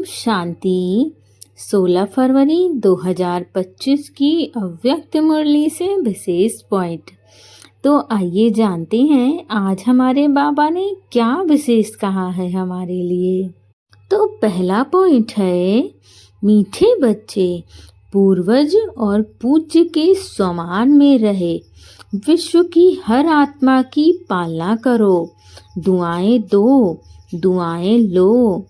शांति। 16 फरवरी 2025 की अव्यक्त मुरली से विशेष पॉइंट। तो आइए जानते हैं आज हमारे बाबा ने क्या विशेष कहा है हमारे लिए। तो पहला पॉइंट है, मीठे बच्चे पूर्वज और पूज्य के समान में रहे, विश्व की हर आत्मा की पालना करो, दुआएं दो, दुआएं लो।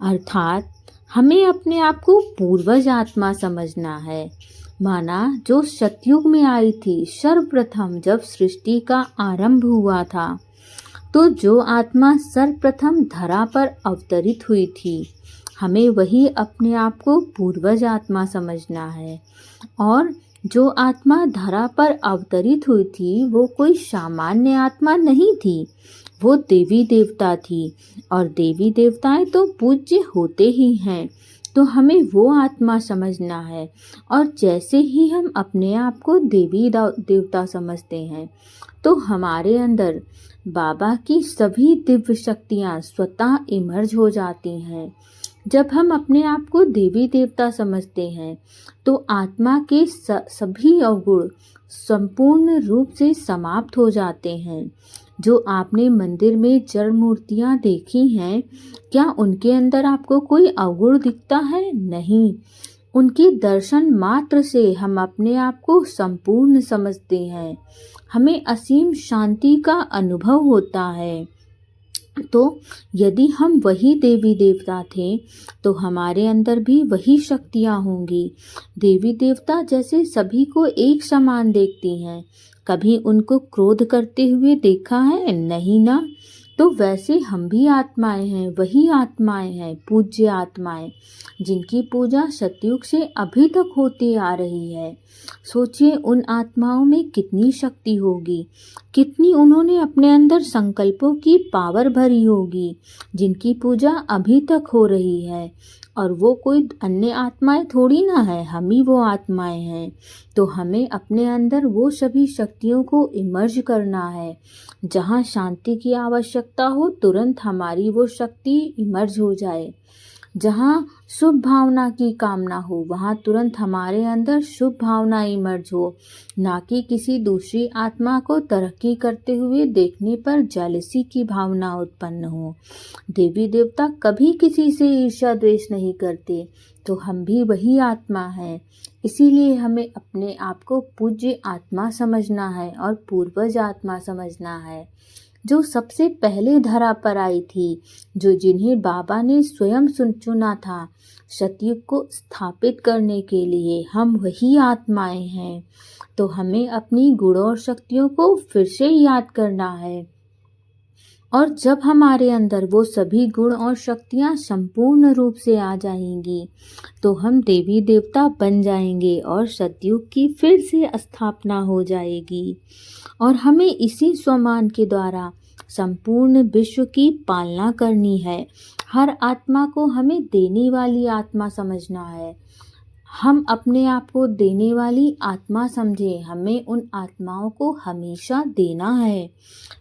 अर्थात हमें अपने आप को पूर्वज आत्मा समझना है, माना जो सतयुग में आई थी। सर्वप्रथम जब सृष्टि का आरंभ हुआ था तो जो आत्मा सर्वप्रथम धरा पर अवतरित हुई थी, हमें वही अपने आप को पूर्वज आत्मा समझना है। और जो आत्मा धरा पर अवतरित हुई थी वो कोई सामान्य आत्मा नहीं थी, वो देवी देवता थी। और देवी देवताएं तो पूज्य होते ही हैं, तो हमें वो आत्मा समझना है। और जैसे ही हम अपने आप को देवी देवता समझते हैं तो हमारे अंदर बाबा की सभी दिव्य शक्तियाँ स्वतः इमर्ज हो जाती हैं। जब हम अपने आप को देवी देवता समझते हैं तो आत्मा के सभी अवगुण संपूर्ण रूप से समाप्त हो जाते हैं। जो आपने मंदिर में जड़ मूर्तियाँ देखी हैं, क्या उनके अंदर आपको कोई अवगुण दिखता है? नहीं। उनके दर्शन मात्र से हम अपने आप को संपूर्ण समझते हैं, हमें असीम शांति का अनुभव होता है। तो यदि हम वही देवी देवता थे तो हमारे अंदर भी वही शक्तियाँ होंगी। देवी देवता जैसे सभी को एक समान देखती हैं, कभी उनको क्रोध करते हुए देखा है? नहीं ना। तो वैसे हम भी आत्माएं हैं, वही आत्माएं हैं, पूज्य आत्माएं, जिनकी पूजा सतयुग से अभी तक होती आ रही है। सोचिए उन आत्माओं में कितनी शक्ति होगी, कितनी उन्होंने अपने अंदर संकल्पों की पावर भरी होगी, जिनकी पूजा अभी तक हो रही है। और वो कोई अन्य आत्माएं थोड़ी ना है, हम ही वो आत्माएं हैं। तो हमें अपने अंदर वो सभी शक्तियों को इमर्ज करना है। जहाँ शांति की आवश्यकता हो तुरंत हमारी वो शक्ति इमर्ज हो जाए। जहाँ शुभ भावना की कामना हो वहाँ तुरंत हमारे अंदर शुभ भावना इमर्ज हो, ना कि किसी दूसरी आत्मा को तरक्की करते हुए देखने पर जेलसी की भावना उत्पन्न हो। देवी देवता कभी किसी से ईर्ष्या द्वेष नहीं करते, तो हम भी वही आत्मा हैं। इसीलिए हमें अपने आप को पूज्य आत्मा समझना है और पूर्वज आत्मा समझना है, जो सबसे पहले धरा पर आई थी, जो जिन्हें बाबा ने स्वयं चुना था सतयुग को स्थापित करने के लिए। हम वही आत्माएं हैं। तो हमें अपनी गुण और शक्तियों को फिर से याद करना है। और जब हमारे अंदर वो सभी गुण और शक्तियाँ संपूर्ण रूप से आ जाएंगी तो हम देवी देवता बन जाएंगे और सतयुग की फिर से स्थापना हो जाएगी। और हमें इसी स्वमान के द्वारा संपूर्ण विश्व की पालना करनी है। हर आत्मा को हमें देने वाली आत्मा समझना है। हम अपने आप को देने वाली आत्मा समझें। हमें उन आत्माओं को हमेशा देना है,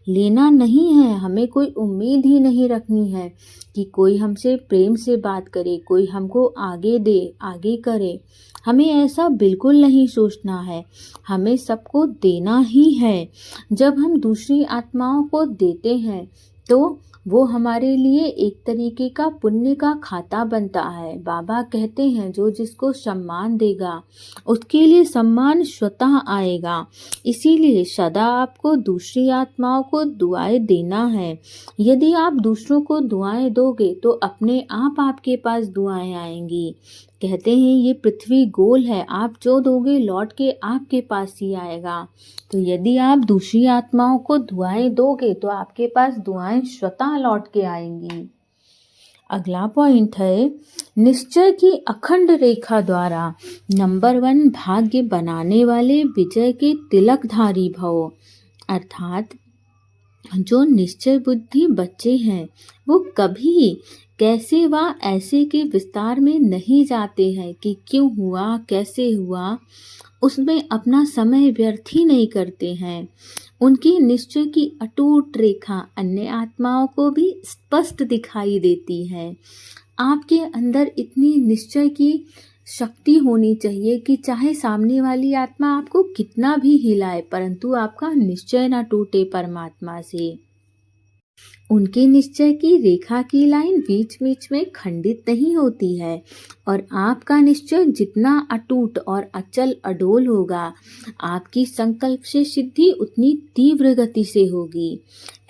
लेना नहीं है। हमें कोई उम्मीद ही नहीं रखनी है कि कोई हमसे प्रेम से बात करे, कोई हमको आगे दे, आगे करे। हमें ऐसा बिल्कुल नहीं सोचना है, हमें सबको देना ही है। जब हम दूसरी आत्माओं को देते हैं तो वो हमारे लिए एक तरीके का पुण्य का खाता बनता है। बाबा कहते हैं जो जिसको सम्मान देगा उसके लिए सम्मान स्वतः आएगा। इसीलिए सदा आपको दूसरी आत्माओं को दुआएं देना है। यदि आप दूसरों को दुआएं दोगे तो अपने आप आपके पास दुआएं आएंगी। कहते हैं ये पृथ्वी गोल है, आप जो दोगे लौट के आपके पास ही आएगा। तो यदि आप दूसरी आत्माओं को दुआएं दोगे तो आपके पास दुआएं स्वतः लौट के आएंगी। अगला पॉइंट है, निश्चय की अखंड रेखा द्वारा नंबर 1 भाग्य बनाने वाले विजय के तिलकधारी भव। अर्थात जो निश्चय बुद्धि बच्चे हैं वो कभी कैसे व ऐसे के विस्तार में नहीं जाते हैं कि क्यों हुआ, कैसे हुआ, उसमें अपना समय व्यर्थ ही नहीं करते हैं। उनकी निश्चय की अटूट रेखा अन्य आत्माओं को भी स्पष्ट दिखाई देती है। आपके अंदर इतनी निश्चय की शक्ति होनी चाहिए कि चाहे सामने वाली आत्मा आपको कितना भी हिलाए, परंतु आपका निश्चय ना टूटे परमात्मा से। उनके निश्चय की रेखा की लाइन बीच बीच में खंडित नहीं होती है, और आपका निश्चय जितना अटूट और अचल अडोल होगा, आपकी संकल्प से सिद्धि उतनी तीव्र गति से होगी।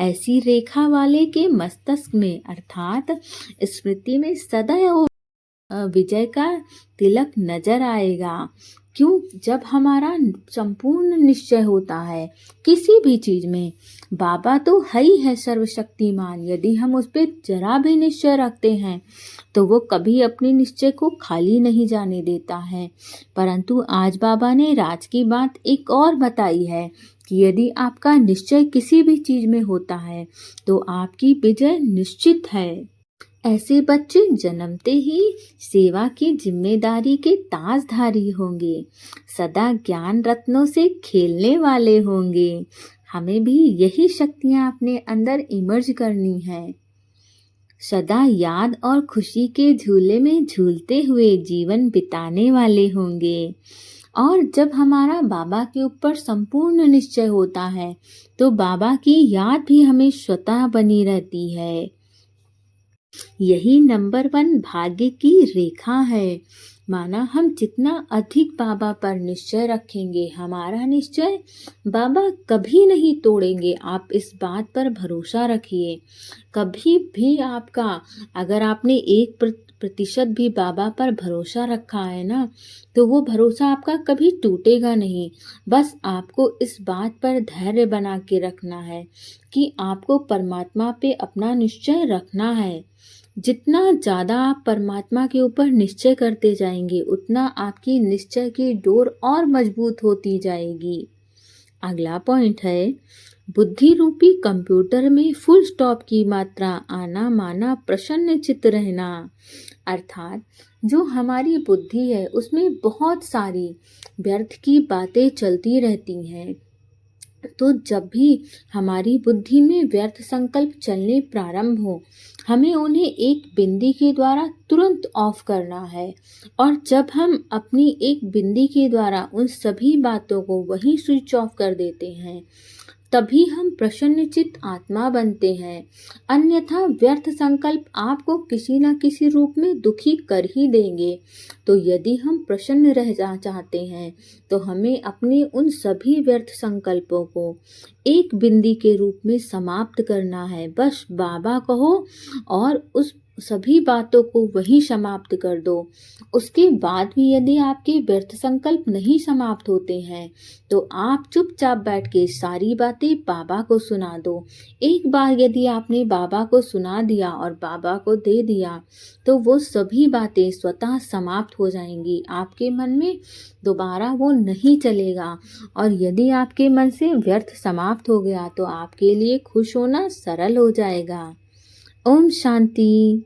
ऐसी रेखा वाले के मस्तिष्क में अर्थात स्मृति में सदैव विजय का तिलक नजर आएगा। क्यों? जब हमारा संपूर्ण निश्चय होता है किसी भी चीज में, बाबा तो है ही है सर्वशक्तिमान, यदि हम उस पर जरा भी निश्चय रखते हैं तो वो कभी अपने निश्चय को खाली नहीं जाने देता है। परंतु आज बाबा ने राज की बात एक और बताई है कि यदि आपका निश्चय किसी भी चीज में होता है तो आपकी विजय निश्चित है। ऐसे बच्चे जन्मते ही सेवा की जिम्मेदारी के ताजधारी होंगे, सदा ज्ञान रत्नों से खेलने वाले होंगे। हमें भी यही शक्तियां अपने अंदर इमर्ज करनी है। सदा याद और खुशी के झूले में झूलते हुए जीवन बिताने वाले होंगे। और जब हमारा बाबा के ऊपर संपूर्ण निश्चय होता है तो बाबा की याद भी हमें स्वतः बनी रहती है। यही नंबर 1 भाग्य की रेखा है। माना हम जितना अधिक बाबा पर निश्चय रखेंगे, हमारा निश्चय बाबा कभी नहीं तोड़ेंगे। आप इस बात पर भरोसा रखिए। कभी भी आपका, अगर आपने 1% भी बाबा पर भरोसा रखा है ना, तो वो भरोसा आपका कभी टूटेगा नहीं। बस आपको इस बात पर धैर्य बना के रखना है कि आपको परमात्मा पे अपना निश्चय रखना है। जितना ज़्यादा आप परमात्मा के ऊपर निश्चय करते जाएंगे, उतना आपकी निश्चय की डोर और मजबूत होती जाएगी। अगला पॉइंट है, बुद्धि रूपी कंप्यूटर में फुल स्टॉप की मात्रा आना माना प्रसन्न चित्त रहना। अर्थात जो हमारी बुद्धि है उसमें बहुत सारी व्यर्थ की बातें चलती रहती हैं, तो जब भी हमारी बुद्धि में व्यर्थ संकल्प चलने प्रारंभ हो, हमें उन्हें एक बिंदी के द्वारा तुरंत ऑफ करना है। और जब हम अपनी एक बिंदी के द्वारा उन सभी बातों को वहीं स्विच ऑफ कर देते हैं, तभी हम प्रसन्नचित्त आत्मा बनते हैं। अन्यथा व्यर्थ संकल्प आपको किसी न किसी रूप में दुखी कर ही देंगे। तो यदि हम प्रसन्न रह चाहते हैं तो हमें अपने उन सभी व्यर्थ संकल्पों को एक बिंदी के रूप में समाप्त करना है। बस बाबा कहो और उस सभी बातों को वहीं समाप्त कर दो। उसके बाद भी यदि आपके व्यर्थ संकल्प नहीं समाप्त होते हैं तो आप चुपचाप बैठ के सारी बातें बाबा को सुना दो। एक बार यदि आपने बाबा को सुना दिया और बाबा को दे दिया तो वो सभी बातें स्वतः समाप्त हो जाएंगी। आपके मन में दोबारा वो नहीं चलेगा। और यदि आपके मन से व्यर्थ समाप्त हो गया तो आपके लिए खुश होना सरल हो जाएगा। ओम शांति।